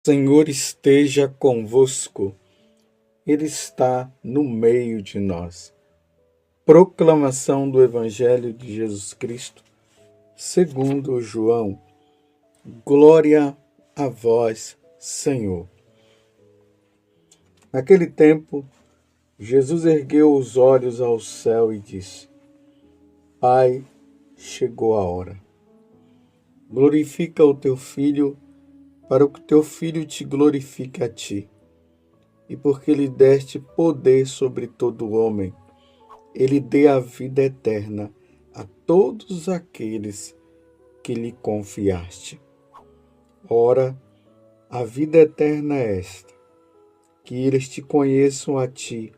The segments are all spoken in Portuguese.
Senhor esteja convosco, Ele está no meio de nós. Proclamação do Evangelho de Jesus Cristo, segundo João. Glória a vós, Senhor. Naquele tempo, Jesus ergueu os olhos ao céu e disse: Pai, chegou a hora. Glorifica o teu Filho, para que o teu Filho te glorifique a ti. E porque lhe deste poder sobre todo homem, ele dê a vida eterna a todos aqueles que lhe confiaste. Ora, a vida eterna é esta, que eles te conheçam a ti,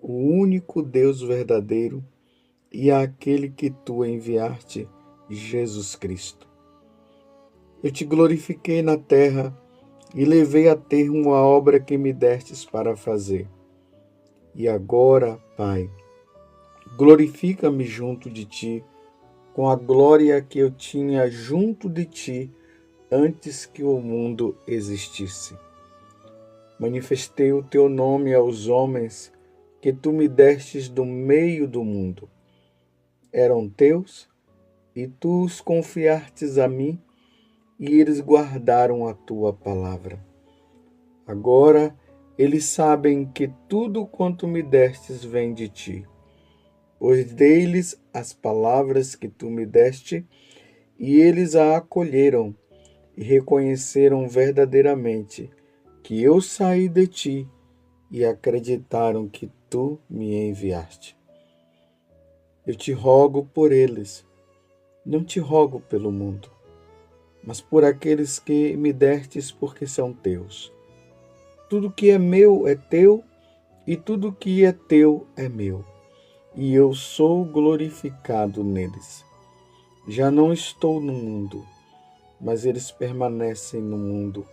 o único Deus verdadeiro, e àquele que tu enviaste, Jesus Cristo. Eu te glorifiquei na terra e levei a termo a obra que me destes para fazer. E agora, Pai, glorifica-me junto de ti, com a glória que eu tinha junto de ti antes que o mundo existisse. Manifestei o teu nome aos homens que tu me destes do meio do mundo. Eram teus, e tu os confiastes a mim, e eles guardaram a tua palavra. Agora eles sabem que tudo quanto me destes vem de ti. Pois dei-lhes as palavras que tu me deste, e eles a acolheram e reconheceram verdadeiramente que eu saí de ti e acreditaram que tu me enviaste. Eu te rogo por eles, não te rogo pelo mundo, mas por aqueles que me destes porque são teus. Tudo que é meu é teu, e tudo que é teu é meu, e eu sou glorificado neles. Já não estou no mundo, mas eles permanecem no mundo,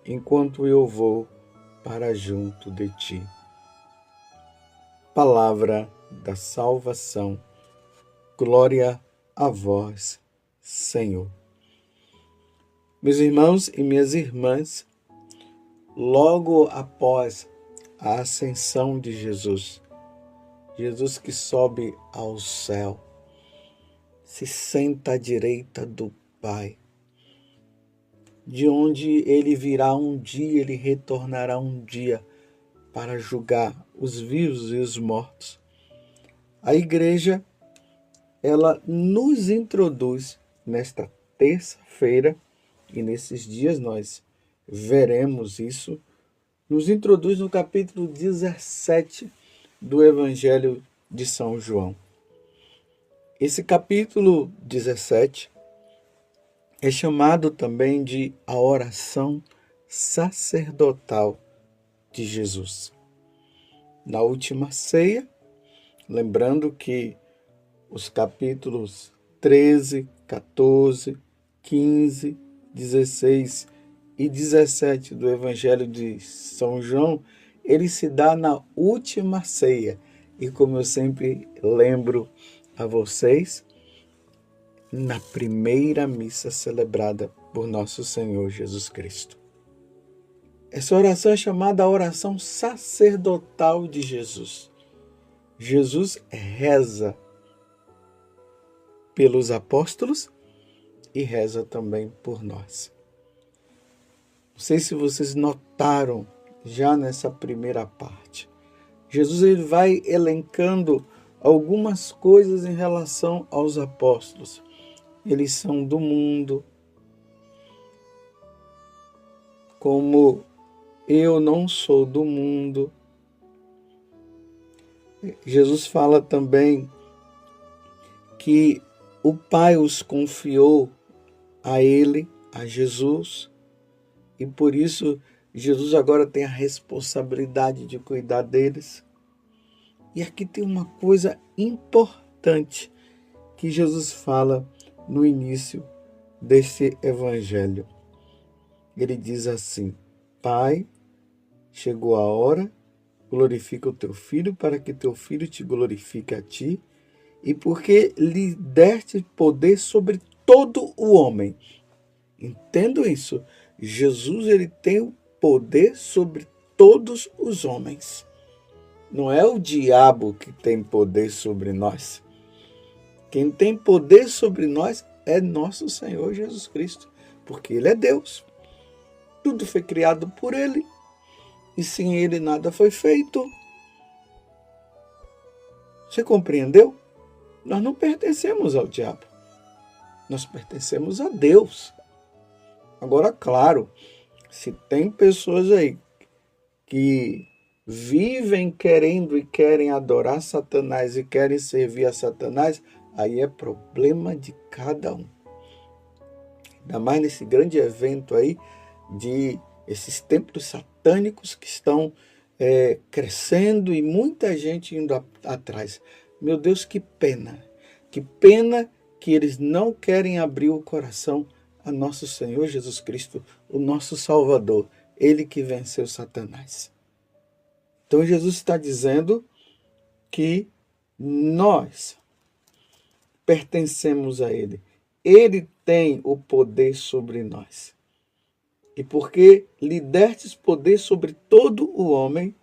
enquanto eu vou para junto de ti. Palavra da salvação. Glória a vós, Senhor. Meus irmãos e minhas irmãs, logo após a ascensão de Jesus, Jesus que sobe ao céu, se senta à direita do Pai, de onde ele virá um dia, ele retornará um dia para julgar os vivos e os mortos. A igreja, ela nos introduz nesta terça-feira, e nesses dias nós veremos isso, nos introduz no capítulo 17 do Evangelho de São João. Esse capítulo 17 é chamado também de a oração sacerdotal de Jesus. Na última ceia, lembrando que os capítulos 13, 14, 15, 16 e 17 do Evangelho de São João, ele se dá na última ceia. E como eu sempre lembro a vocês, na primeira missa celebrada por nosso Senhor Jesus Cristo. Essa oração é chamada a oração sacerdotal de Jesus. Jesus reza pelos apóstolos e reza também por nós. Não sei se vocês notaram já nessa primeira parte. Jesus ele vai elencando algumas coisas em relação aos apóstolos. Eles são do mundo, como eu não sou do mundo. Jesus fala também que o Pai os confiou a ele, a Jesus, e por isso Jesus agora tem a responsabilidade de cuidar deles. E aqui tem uma coisa importante que Jesus fala no início desse evangelho. Ele diz assim: Pai, chegou a hora, glorifica o teu Filho, para que teu Filho te glorifique a ti, e porque lhe deste poder sobre todo o homem. Entendo isso. Jesus, ele tem o poder sobre todos os homens. Não é o diabo que tem poder sobre nós. Quem tem poder sobre nós é nosso Senhor Jesus Cristo, porque ele é Deus. Tudo foi criado por ele, e sem ele nada foi feito. Você compreendeu? Nós não pertencemos ao diabo. Nós pertencemos a Deus. Agora, claro, se tem pessoas aí que vivem querendo e querem adorar Satanás e querem servir a Satanás, aí é problema de cada um. Ainda mais nesse grande evento aí de esses templos satânicos que estão crescendo e muita gente indo atrás. Meu Deus, que pena que eles não querem abrir o coração a nosso Senhor Jesus Cristo, o nosso Salvador, ele que venceu Satanás. Então Jesus está dizendo que nós pertencemos a ele. Ele tem o poder sobre nós. E porque lhe destes poder sobre todo o homem,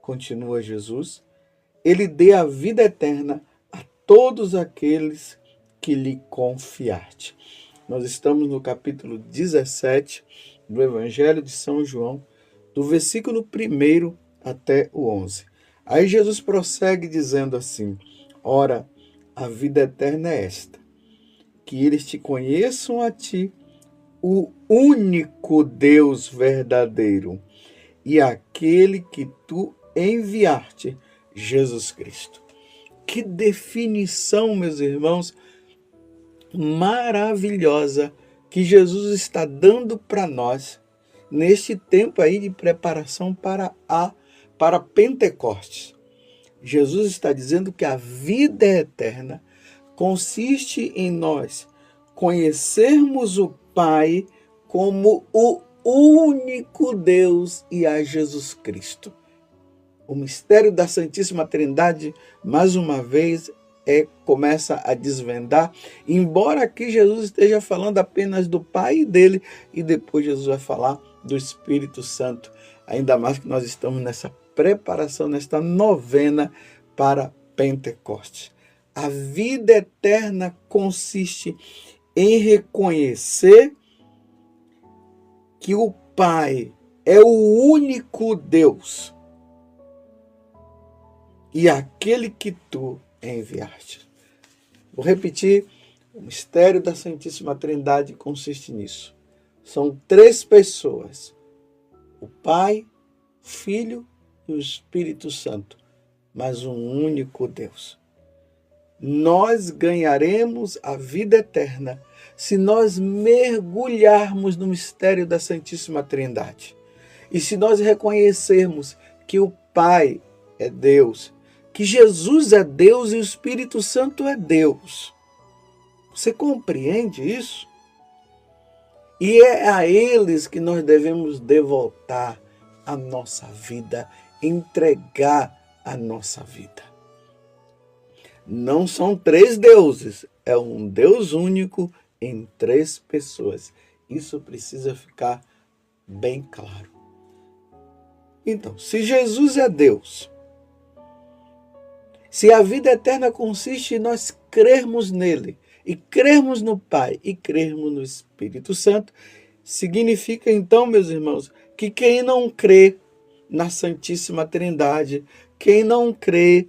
continua Jesus, ele dê a vida eterna a todos aqueles que lhe confiarte. Nós estamos no capítulo 17 do Evangelho de São João, do versículo 1 até o 11. Aí Jesus prossegue dizendo assim: ora, a vida eterna é esta, que eles te conheçam a ti, o único Deus verdadeiro, e aquele que tu enviaste, Jesus Cristo. Que definição, meus irmãos, maravilhosa que Jesus está dando para nós neste tempo aí de preparação para Pentecostes. Jesus está dizendo que a vida eterna consiste em nós conhecermos o Pai como o único Deus e a Jesus Cristo. O mistério da Santíssima Trindade, mais uma vez, começa a desvendar, embora aqui Jesus esteja falando apenas do Pai dele, e depois Jesus vai falar do Espírito Santo, ainda mais que nós estamos nessa preparação, nesta novena para Pentecostes. A vida eterna consiste em reconhecer que o Pai é o único Deus e aquele que tu enviaste. Vou repetir, o mistério da Santíssima Trindade consiste nisso. São 3 pessoas, o Pai, o Filho e o Espírito Santo, mas um único Deus. Nós ganharemos a vida eterna se nós mergulharmos no mistério da Santíssima Trindade. E se nós reconhecermos que o Pai é Deus, que Jesus é Deus e o Espírito Santo é Deus. Você compreende isso? E é a eles que nós devemos devotar a nossa vida, entregar a nossa vida. Não são 3 deuses, é um Deus único em 3 pessoas. Isso precisa ficar bem claro. Então, se Jesus é Deus, se a vida eterna consiste em nós crermos nele, e crermos no Pai, e crermos no Espírito Santo, significa então, meus irmãos, que quem não crê na Santíssima Trindade, quem não crê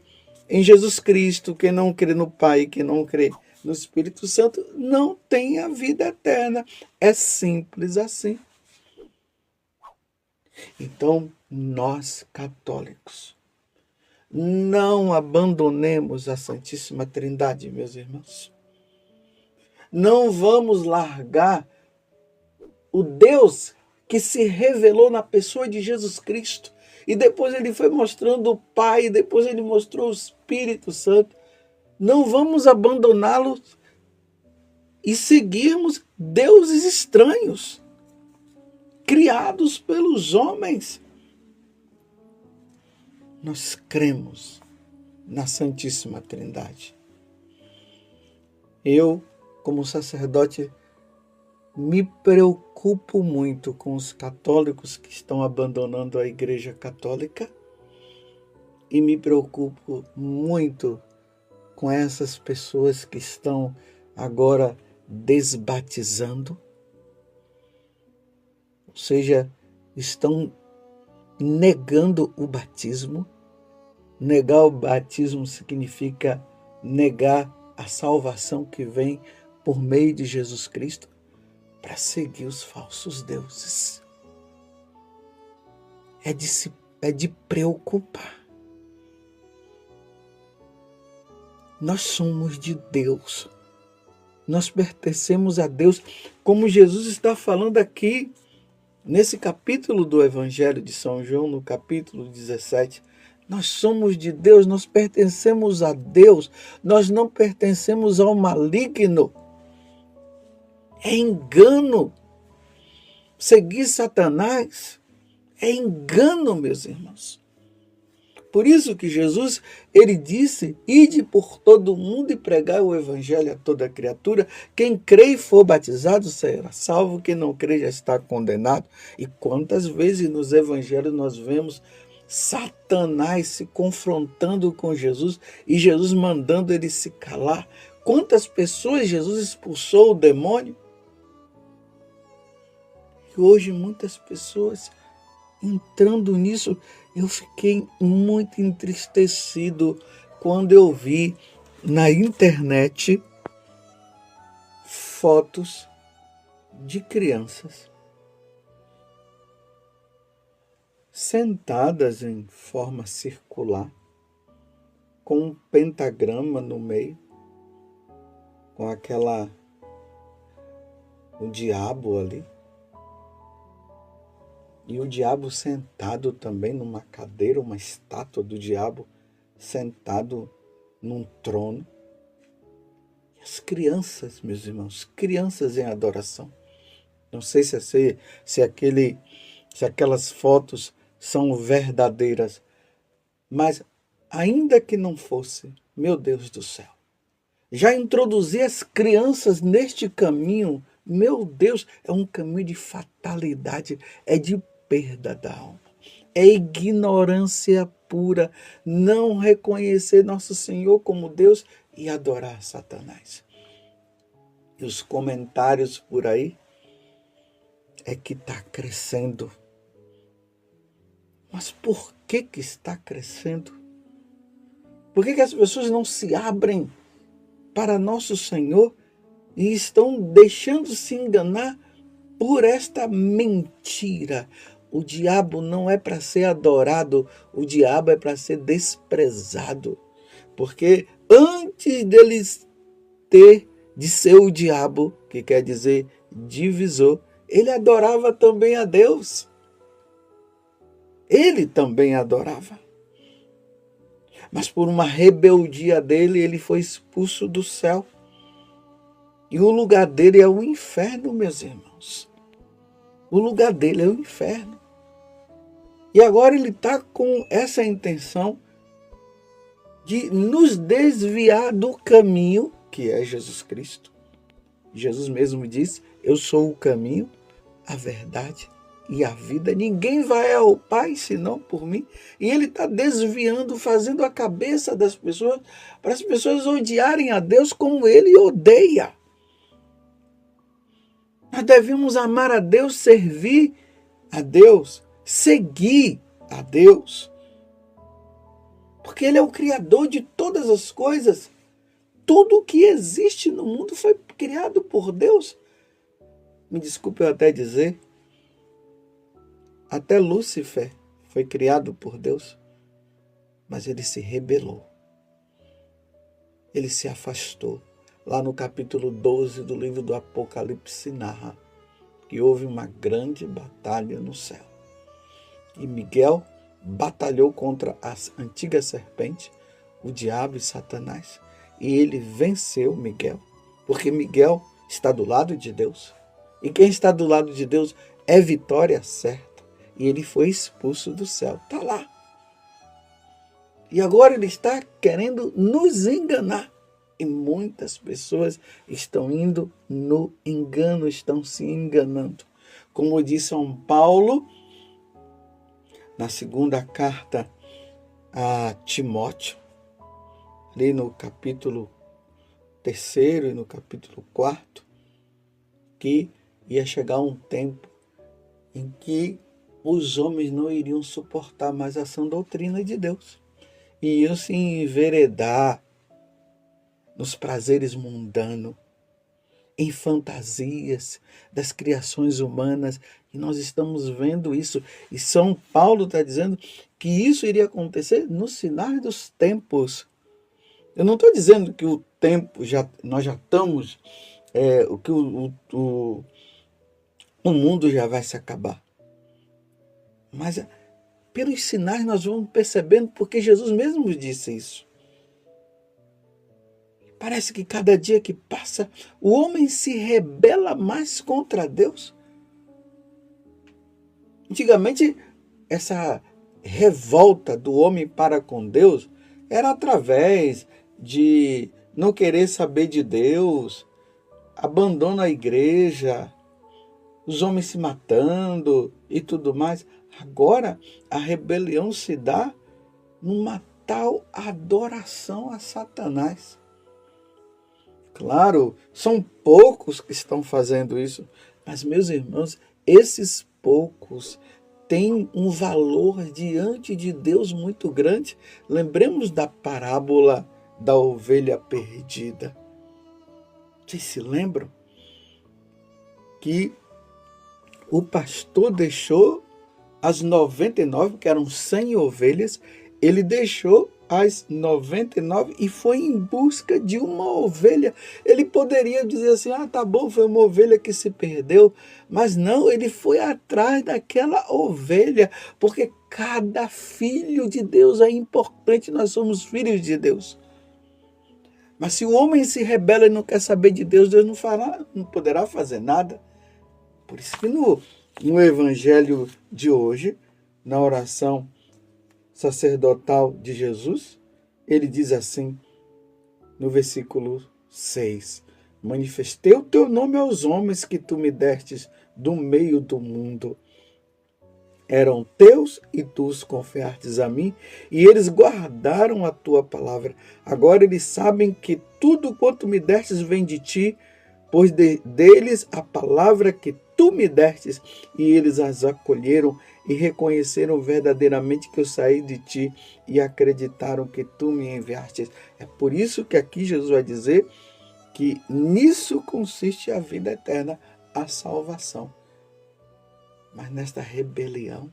em Jesus Cristo, quem não crê no Pai, quem não crê no Espírito Santo, não tem a vida eterna. É simples assim. Então, nós católicos, não abandonemos a Santíssima Trindade, meus irmãos. Não vamos largar o Deus que se revelou na pessoa de Jesus Cristo. E depois ele foi mostrando o Pai, e depois ele mostrou o Espírito Santo. Não vamos abandoná-los e seguirmos deuses estranhos, criados pelos homens. Nós cremos na Santíssima Trindade. Eu, como sacerdote me preocupo muito com os católicos que estão abandonando a Igreja Católica e me preocupo muito com essas pessoas que estão agora desbatizando, ou seja, estão negando o batismo. Negar o batismo significa negar a salvação que vem por meio de Jesus Cristo para seguir os falsos deuses. É de preocupar. Nós somos de Deus. Nós pertencemos a Deus, como Jesus está falando aqui nesse capítulo do Evangelho de São João, no capítulo 17. Nós somos de Deus, nós pertencemos a Deus, nós não pertencemos ao maligno. É engano. Seguir Satanás é engano, meus irmãos. Por isso que Jesus, ele disse, ide por todo o mundo e pregai o evangelho a toda criatura. Quem crê e for batizado será salvo, quem não crê já está condenado. E quantas vezes nos evangelhos nós vemos Satanás se confrontando com Jesus e Jesus mandando ele se calar. Quantas pessoas Jesus expulsou o demônio? E hoje muitas pessoas entrando nisso, eu fiquei muito entristecido quando eu vi na internet fotos de crianças sentadas em forma circular, com um pentagrama no meio, com o diabo ali. E o diabo sentado também numa cadeira, uma estátua do diabo sentado num trono. E as crianças, meus irmãos, crianças em adoração. Não sei se aquelas fotos são verdadeiras, mas ainda que não fosse, meu Deus do céu, já introduzir as crianças neste caminho, meu Deus, é um caminho de fatalidade, é de perda da alma. É ignorância pura, não reconhecer nosso Senhor como Deus e adorar Satanás. E os comentários por aí é que está crescendo. Mas por que está crescendo? Por que as pessoas não se abrem para nosso Senhor e estão deixando se enganar por esta mentira? O diabo não é para ser adorado, o diabo é para ser desprezado. Porque antes deles de ser o diabo, que quer dizer divisor, ele adorava também a Deus. Ele também adorava. Mas por uma rebeldia dele, ele foi expulso do céu. E o lugar dele é o inferno, meus irmãos. O lugar dele é o inferno. E agora ele está com essa intenção de nos desviar do caminho que é Jesus Cristo. Jesus mesmo disse, eu sou o caminho, a verdade e a vida. Ninguém vai ao Pai senão por mim. E ele está desviando, fazendo a cabeça das pessoas, para as pessoas odiarem a Deus como ele odeia. Nós devemos amar a Deus, servir a Deus, seguir a Deus. Porque ele é o Criador de todas as coisas. Tudo que existe no mundo foi criado por Deus. Me desculpe eu até dizer, até Lúcifer foi criado por Deus, mas ele se rebelou. Ele se afastou. Lá no capítulo 12 do livro do Apocalipse narra que houve uma grande batalha no céu. E Miguel batalhou contra a antiga serpente, o diabo e Satanás. E ele venceu Miguel, porque Miguel está do lado de Deus. E quem está do lado de Deus é vitória certa. E ele foi expulso do céu. Está lá. E agora ele está querendo nos enganar. E muitas pessoas estão indo no engano, estão se enganando. Como diz São Paulo, na segunda carta a Timóteo, ali no capítulo 3º e no capítulo 4º, que ia chegar um tempo em que os homens não iriam suportar mais a sã doutrina de Deus. E iam se enveredar nos prazeres mundanos, em fantasias das criações humanas. E nós estamos vendo isso. E São Paulo está dizendo que isso iria acontecer no sinal dos tempos. Eu não estou dizendo que o tempo, nós já estamos, que o mundo já vai se acabar. Mas pelos sinais nós vamos percebendo, porque Jesus mesmo disse isso. Parece que cada dia que passa, o homem se rebela mais contra Deus. Antigamente, essa revolta do homem para com Deus era através de não querer saber de Deus, abandono à igreja, os homens se matando e tudo mais. Agora, a rebelião se dá numa tal adoração a Satanás. Claro, são poucos que estão fazendo isso, mas, meus irmãos, esses poucos têm um valor diante de Deus muito grande. Lembremos da parábola da ovelha perdida. Vocês se lembram que o pastor deixou as 99, que eram 100 ovelhas, ele deixou as 99 e foi em busca de uma ovelha. Ele poderia dizer assim, tá bom, foi uma ovelha que se perdeu, mas não, ele foi atrás daquela ovelha, porque cada filho de Deus é importante, nós somos filhos de Deus. Mas se o homem se rebela e não quer saber de Deus, Deus não poderá fazer nada. Por isso que no evangelho de hoje, na oração sacerdotal de Jesus, ele diz assim, no versículo 6, manifestei o teu nome aos homens que tu me destes do meio do mundo. Eram teus e tu os confiastes a mim, e eles guardaram a tua palavra. Agora eles sabem que tudo quanto me destes vem de ti, pois deles a palavra que tu me destes, e eles as acolheram e reconheceram verdadeiramente que eu saí de ti e acreditaram que tu me enviaste. É por isso que aqui Jesus vai dizer que nisso consiste a vida eterna, a salvação. Mas nesta rebelião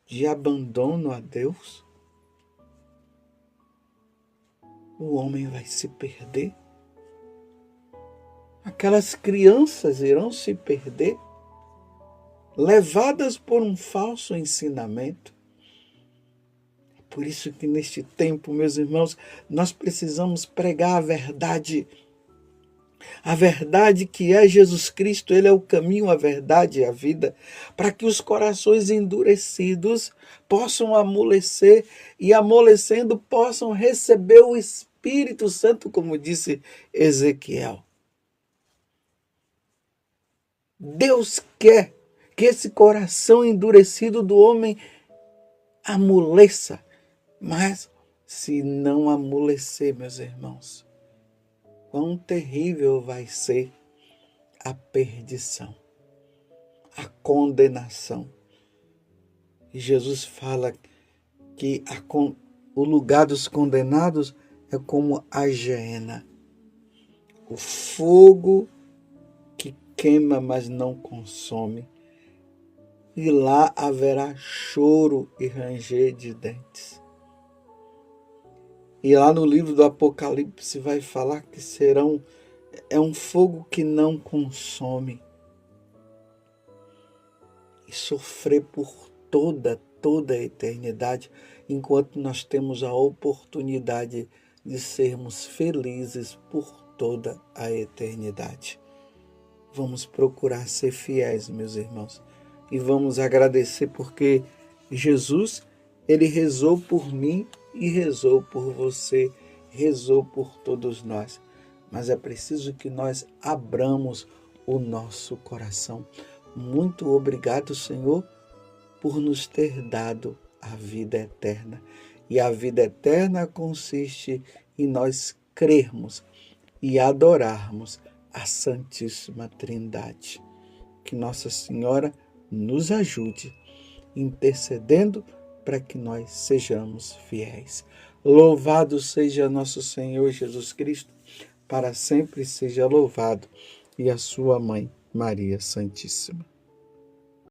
de abandono a Deus, o homem vai se perder. Aquelas crianças irão se perder, levadas por um falso ensinamento. É por isso que neste tempo, meus irmãos, nós precisamos pregar a verdade. A verdade que é Jesus Cristo, Ele é o caminho, a verdade e a vida, para que os corações endurecidos possam amolecer e, amolecendo, possam receber o Espírito Santo, como disse Ezequiel. Deus quer que esse coração endurecido do homem amoleça. Mas se não amolecer, meus irmãos, quão terrível vai ser a perdição, a condenação. E Jesus fala que o lugar dos condenados é como a geena, o fogo que queima, mas não consome. E lá haverá choro e ranger de dentes. E lá no livro do Apocalipse vai falar que é um fogo que não consome. E sofrer por toda a eternidade, enquanto nós temos a oportunidade de sermos felizes por toda a eternidade. Vamos procurar ser fiéis, meus irmãos. E vamos agradecer porque Jesus, Ele rezou por mim e rezou por você. rezou por todos nós, mas é preciso que nós abramos o nosso coração. Muito obrigado, Senhor, por nos ter dado a vida eterna. E a vida eterna consiste em nós crermos e adorarmos a Santíssima Trindade. Que Nossa Senhora nos ajude, intercedendo para que nós sejamos fiéis. Louvado seja nosso Senhor Jesus Cristo, para sempre seja louvado, e a sua mãe, Maria Santíssima.